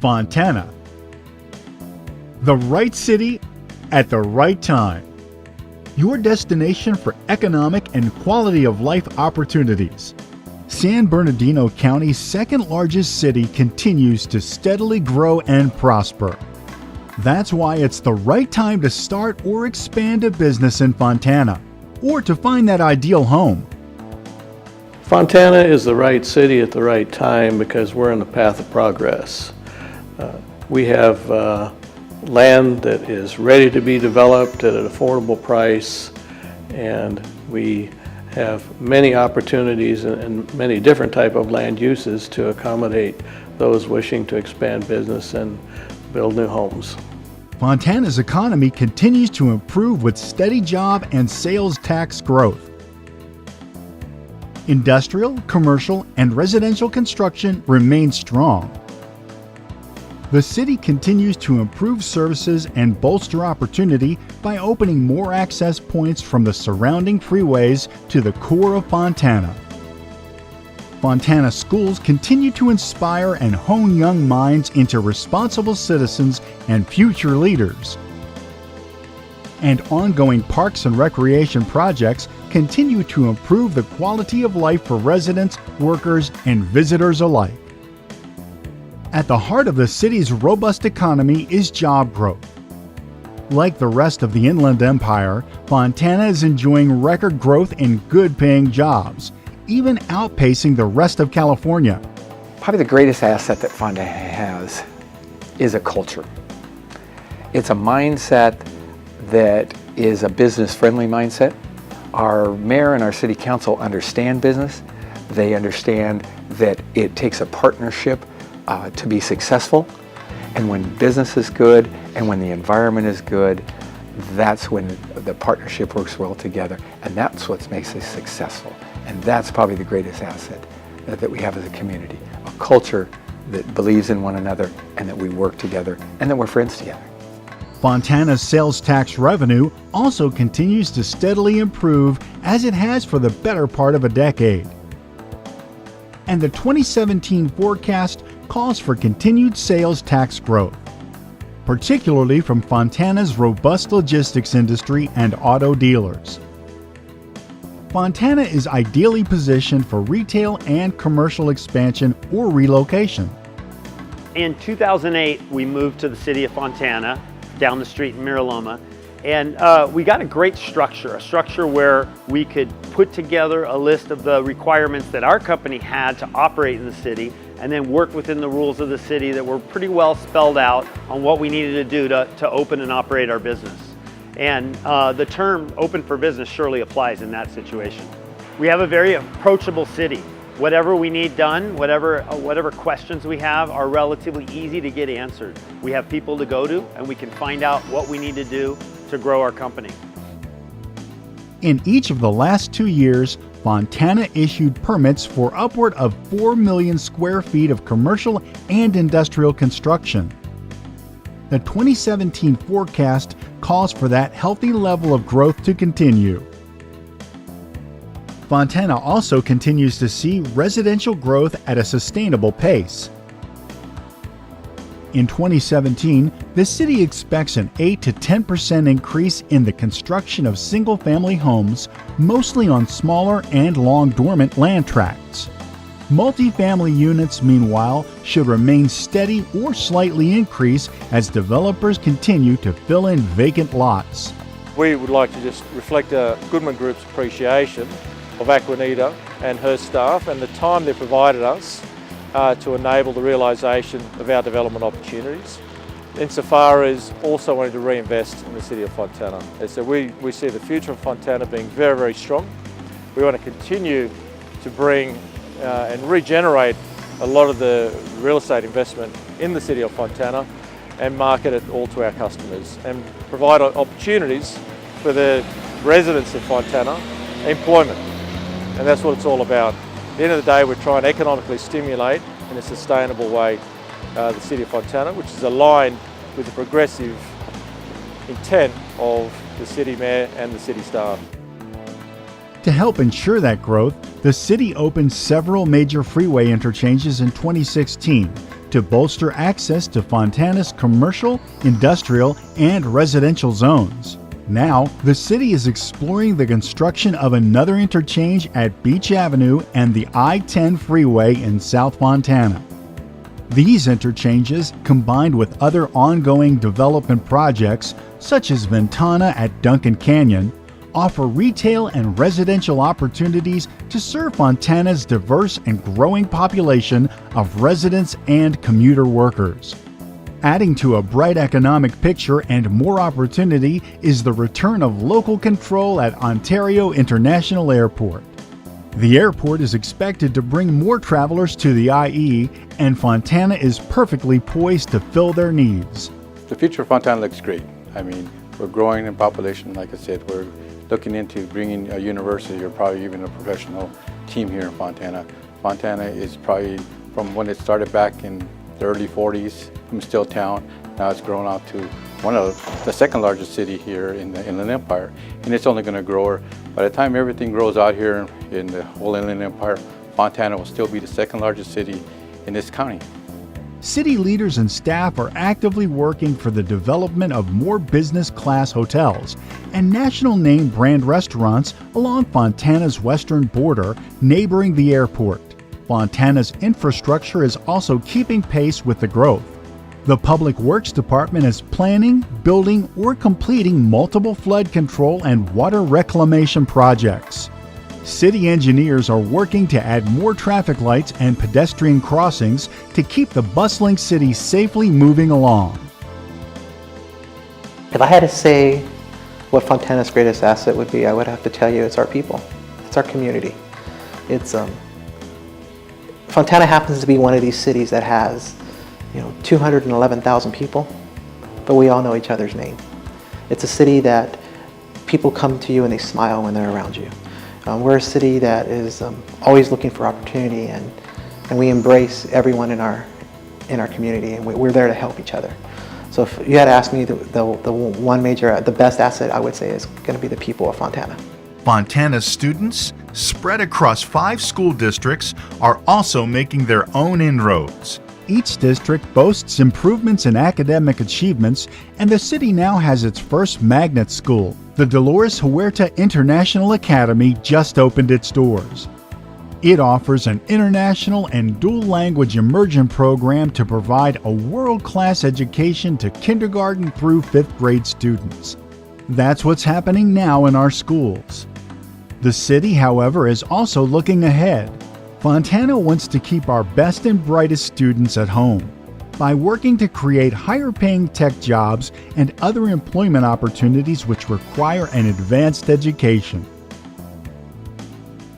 Fontana. The right city at the right time. Your destination for economic and quality of life opportunities. San Bernardino County's second largest city continues to steadily grow and prosper. That's why it's the right time to start or expand a business in Fontana, or to find that ideal home. Fontana is the right city at the right time because we're on the path of progress. We have land that is ready to be developed at an affordable price, and we have many opportunities and many different type of land uses to accommodate those wishing to expand business and build new homes. Fontana's economy continues to improve with steady job and sales tax growth. Industrial, commercial, and residential construction remain strong. The city continues to improve services and bolster opportunity by opening more access points from the surrounding freeways to the core of Fontana. Fontana schools continue to inspire and hone young minds into responsible citizens and future leaders. And ongoing parks and recreation projects continue to improve the quality of life for residents, workers, and visitors alike. At the heart of the city's robust economy is job growth. Like the rest of the Inland Empire, Fontana is enjoying record growth in good-paying jobs, even outpacing the rest of California. Probably the greatest asset that Fontana has is a culture. It's a mindset that is a business-friendly mindset. Our mayor and our city council understand business. They understand that it takes a partnership to be successful, and when business is good and when the environment is good, that's when the partnership works well together, and that's what makes us successful. And that's probably the greatest asset that we have as a community, a culture that believes in one another and that we work together and that we're friends together. Fontana's sales tax revenue also continues to steadily improve, as it has for the better part of a decade. And the 2017 forecast calls for continued sales tax growth, particularly from Fontana's robust logistics industry and auto dealers. Fontana is ideally positioned for retail and commercial expansion or relocation. In 2008, we moved to the city of Fontana, down the street in Miraloma, and we got a great structure, a structure where we could put together a list of the requirements that our company had to operate in the city, and then work within the rules of the city that were pretty well spelled out on what we needed to do to open and operate our business. And the term open for business surely applies in that situation. We have a very approachable city. Whatever we need done, whatever questions we have are relatively easy to get answered. We have people to go to, and we can find out what we need to do to grow our company. In each of the last 2 years, Fontana issued permits for upward of 4 million square feet of commercial and industrial construction. The 2017 forecast calls for that healthy level of growth to continue. Fontana also continues to see residential growth at a sustainable pace. In 2017, the city expects an 8 to 10% increase in the construction of single-family homes, mostly on smaller and long-dormant land tracts. Multifamily units, meanwhile, should remain steady or slightly increase as developers continue to fill in vacant lots. We would like to just reflect Goodman Group's appreciation of Aquanita and her staff and the time they provided us to enable the realisation of our development opportunities, insofar as also wanting to reinvest in the city of Fontana. And so we see the future of Fontana being very, very strong. We want to continue to bring and regenerate a lot of the real estate investment in the city of Fontana and market it all to our customers and provide opportunities for the residents of Fontana, employment. And that's what it's all about. At the end of the day, we're trying to economically stimulate in a sustainable way the city of Fontana, which is aligned with the progressive intent of the city mayor and the city staff. To help ensure that growth, the city opened several major freeway interchanges in 2016, to bolster access to Fontana's commercial, industrial, and residential zones. Now, the city is exploring the construction of another interchange at Beach Avenue and the I-10 freeway in South Fontana. These interchanges, combined with other ongoing development projects, such as Fontana at Duncan Canyon, offer retail and residential opportunities to serve Fontana's diverse and growing population of residents and commuter workers. Adding to a bright economic picture and more opportunity is the return of local control at Ontario International Airport. The airport is expected to bring more travelers to the IE, and Fontana is perfectly poised to fill their needs. The future of Fontana looks great. I mean, we're growing in population, like I said. We're looking into bringing a university or probably even a professional team here in Fontana. Fontana is probably, from when it started back in the early 40s, from a steel town, now it's grown out to one of the second largest city here in the Inland Empire, and it's only going to grow. By the time everything grows out here in the whole Inland Empire, Fontana will still be the second largest city in this county. City leaders and staff are actively working for the development of more business-class hotels and national name brand restaurants along Fontana's western border, neighboring the airport. Fontana's infrastructure is also keeping pace with the growth. The Public Works Department is planning, building, or completing multiple flood control and water reclamation projects. City engineers are working to add more traffic lights and pedestrian crossings to keep the bustling city safely moving along. If I had to say what Fontana's greatest asset would be, I would have to tell you it's our people. It's our community. Fontana happens to be one of these cities that has 211,000 people, but we all know each other's name. It's a city that people come to you and they smile when they're around you. We're a city that is always looking for opportunity, and we embrace everyone in our community, and we're there to help each other. So if you had to ask me the best asset, I would say is going to be the people of Fontana. Fontana's students, spread across 5 school districts, are also making their own inroads. Each district boasts improvements in academic achievements, and the city now has its first magnet school. The Dolores Huerta International Academy just opened its doors. It offers an international and dual-language immersion program to provide a world-class education to kindergarten through 5th grade students. That's what's happening now in our schools. The city, however, is also looking ahead. Fontana wants to keep our best and brightest students at home by working to create higher-paying tech jobs and other employment opportunities which require an advanced education.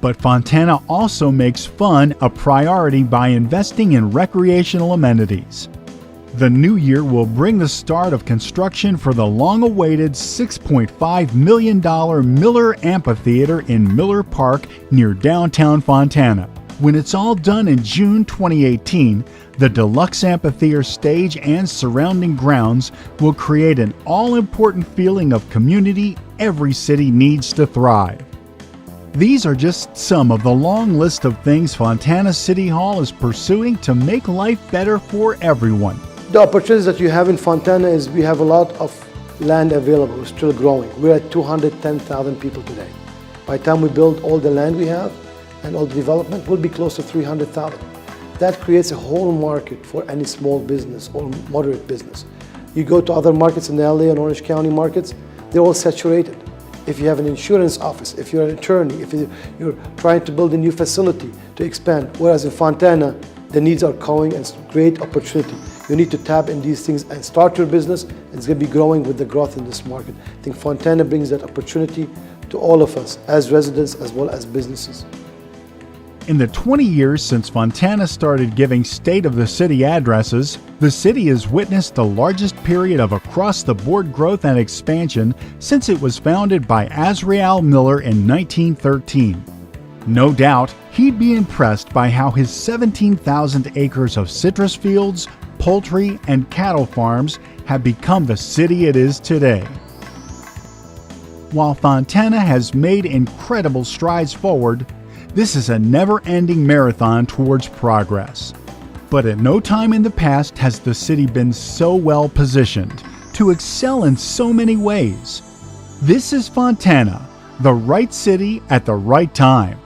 But Fontana also makes fun a priority by investing in recreational amenities. The new year will bring the start of construction for the long-awaited $6.5 million Miller Amphitheater in Miller Park near downtown Fontana. When it's all done in June 2018, the deluxe amphitheater stage and surrounding grounds will create an all-important feeling of community every city needs to thrive. These are just some of the long list of things Fontana City Hall is pursuing to make life better for everyone. The opportunities that you have in Fontana is we have a lot of land available. We're still growing. We're at 210,000 people today. By the time we build all the land we have and all the development, we'll be close to 300,000. That creates a whole market for any small business or moderate business. You go to other markets in the LA and Orange County markets, they're all saturated. If you have an insurance office, if you're an attorney, if you're trying to build a new facility to expand, whereas in Fontana, the needs are growing and it's a great opportunity. You need to tap in these things and start your business, and it's going to be growing with the growth in this market. I think Fontana brings that opportunity to all of us as residents as well as businesses. In the 20 years since Fontana started giving State of the City addresses, the city has witnessed the largest period of across-the-board growth and expansion since it was founded by Azrael Miller in 1913. No doubt, he'd be impressed by how his 17,000 acres of citrus fields, poultry, and cattle farms have become the city it is today. While Fontana has made incredible strides forward, this is a never-ending marathon towards progress. But at no time in the past has the city been so well positioned to excel in so many ways. This is Fontana, the right city at the right time.